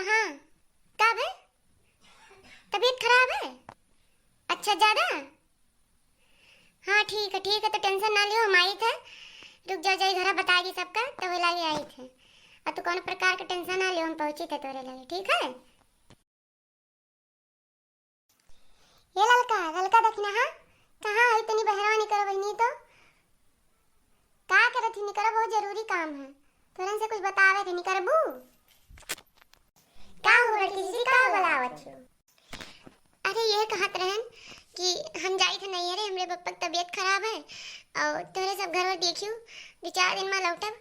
कहाँ? कब है? तबीयत खराब है? अच्छा ज्यादा? हाँ ठीक है तो टेंशन ना लियो, हम आई थे। रुक जाओ जाई घरा बता दी सबका तो वे लगे आई थे। और तो कौन प्रकार के टेंशन ना लियो, हम पहुंची थे तोरे लगे, ठीक है? ये ललका ललका देखना। हाँ कहाँ है? इतनी बहरवा नहीं करो बहनी तो का करत ही? निकरो, बहुत जरूरी काम है। तुरंत से कुछ बतावे थे, निकरबू का हो लड़की जी का बोलावत हो? अरे ये कहत रहन कि हम जाई थे नहीं रे, हमरे पप्पा की तबीयत खराब है और तोरे सब घर में देखियो 2-4 दिन में लौटब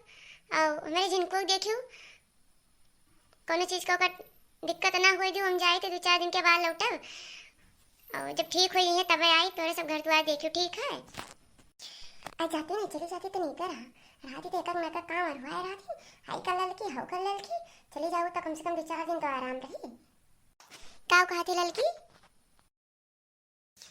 और हमारे जिनको देखियो कोनो चीज का दिक्कत ना होई जो हम जाए थे 2-4 दिन के बाद लौटब और जब ठीक हुई है तब आई तोरे सब घर द्वार देखियो, ठीक है? आज जाती नहीं, चली जाती तो नहीं कर राती तो एक मैं का काम अरवाए राती हाई कर ललकी हो कर ललकी चली जाओ तो कम से कम 2-4 दिन तो आराम रही। का कहती ललकी?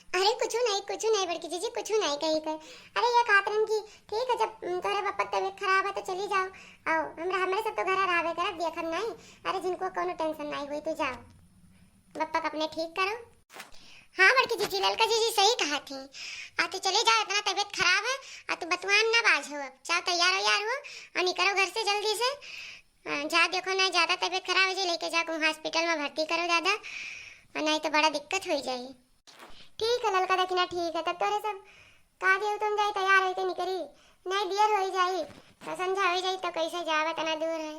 अरे कुछ नहीं बड़की जीजी, कुछ नहीं कही कर। अरे ये खातरन की ठीक है, जब तोरे पापा तबीयत खराब है तो चली जाओ और हमरा हमारे सब तो घर रहबे करब, देखम नहीं। अरे जिनको कोनो टेंशन नहीं हुई तो जाओ पप्पा अपने ठीक करो। हाँ बड़की जीजी, ललका जीजी सही कहा थी। आ तो चले जाओ, इतना तबीयत खराब है आ तो बतवान ना बाज हो, जाओ तैयार हो और निकलो घर से जल्दी से। जा देखो ना ज्यादा तबीयत खराब हो जाए लेके जाकर हॉस्पिटल में भर्ती करो ज्यादा, और नहीं तो बड़ा दिक्कत हो जाए। ठीक है ललका देखना, ठीक है। तब तोरे सब का देव तुम जाए तैयार होते निकरी, नहीं देर हो जाई तो समझा हो जाई तो कैसे जावे, तना दूर है।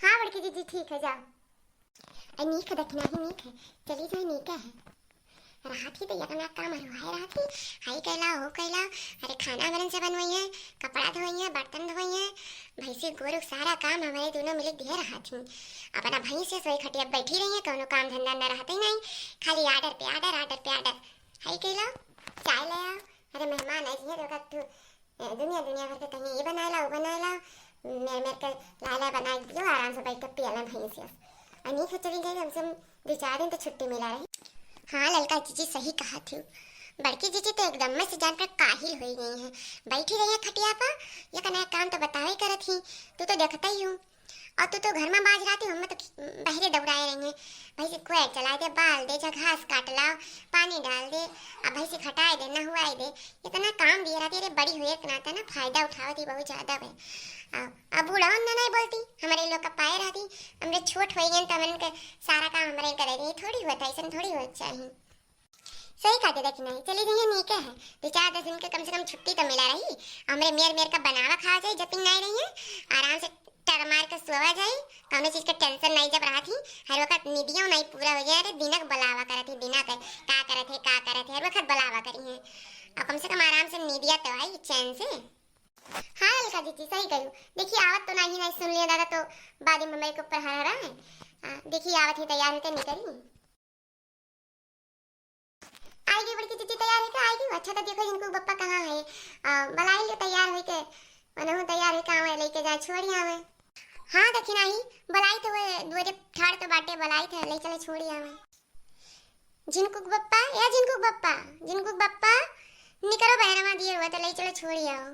हाँ बड़की दीदी ठीक है, जाओ। अरे नीक है देखना ही नीक है, चली जाए नीक है। रात ही तो यतना काम हरवाए रात ही हाई कैला हो कैला। अरे खाना बरन से बनवाई है, कपड़ा धोई है, बर्तन धोई है, भैंसी गोरु सारा काम हमारे दोनों मिले दे रहा थी। अपना भैंस से सोई खटिया बैठी रही है, कोनो काम धंधा न रहते ही नहीं, खाली आर्डर पे आर्डर आर्डर पे आर्डर। हाई कैला चाय ले आओ, अरे मेहमान आई है तो दुनिया दुनिया भर के कहीं ये बना ला वो बना ला, मेरे के लाला बना दियो, आराम से बैठ कर पियाला भैंस से। अनी से चली गई, हमसे 2-4 दिन तो छुट्टी मिला रही। हाँ ललका जीजी सही कहा थी, बड़की जीजी तो एकदम में से जानकर काहिल हो गई है, बैठी रही है खटिया पर, ये कना काम तो बतावे करत ही, तू तो देखता ही हूँ। और तू तो घर में बाज रहा थी, हम तो बहरे दौड़ाए रही हैं। भैंसी कुएं चला दे, बाल दे, घास काट लाओ, पानी डाल दे, अब भैंसी खटाए दे, नहवाए दे, इतना काम दिया रहती। अरे बड़ी हुए इतना था ना, फायदा उठावती बहुत ज्यादा है। अब बूढ़ा ना नहीं बोलती, हमारे लोग का पाए रहती, हमरे छोट हो गए तो हमन सारा काम हमारे करे रही, थोड़ी होता ऐसा थोड़ी हो चाहिए। सही कहते देखी नहीं, चली गई नीके है, 2-4 दिन के कम से कम छुट्टी तो मिला रही। हमरे मेर का बनावा खा जाए, जब नहीं रही है आराम से टर मार के सोवा जाए, कौनो चीज का टेंशन नहीं जब रहा थी। हर वक्त निदियों नहीं पूरा हो जाए, अरे दिनक बलावा करत थी, दिनक का करत है हर वक्त बलावा करी है, और कम से कम आराम से निदिया तो आई चैन से। हाँ ललका जीजी सही कही, देखिए आवत तो नहीं सुन लिया दादा तो बाद में मेरे के ऊपर हरा रहा है। देखिए आवत ही तैयार होते निकली आएगी बड़की जीजी, तैयार होकर आएगी। अच्छा तो देखो जिनको बप्पा कहाँ है, बलाई ले तैयार होके मनहु तैयार होके आवे लेके जा छोड़ी आवे। हाँ देखी नहीं बलाई तो वो दुरे ठाड़ तो बाटे बलाई थे ले चले छोड़ी आवे। जिनको बप्पा या जिनको बप्पा निकरो बहरमा दिए हुआ तो ले चलो छोड़ी आओ।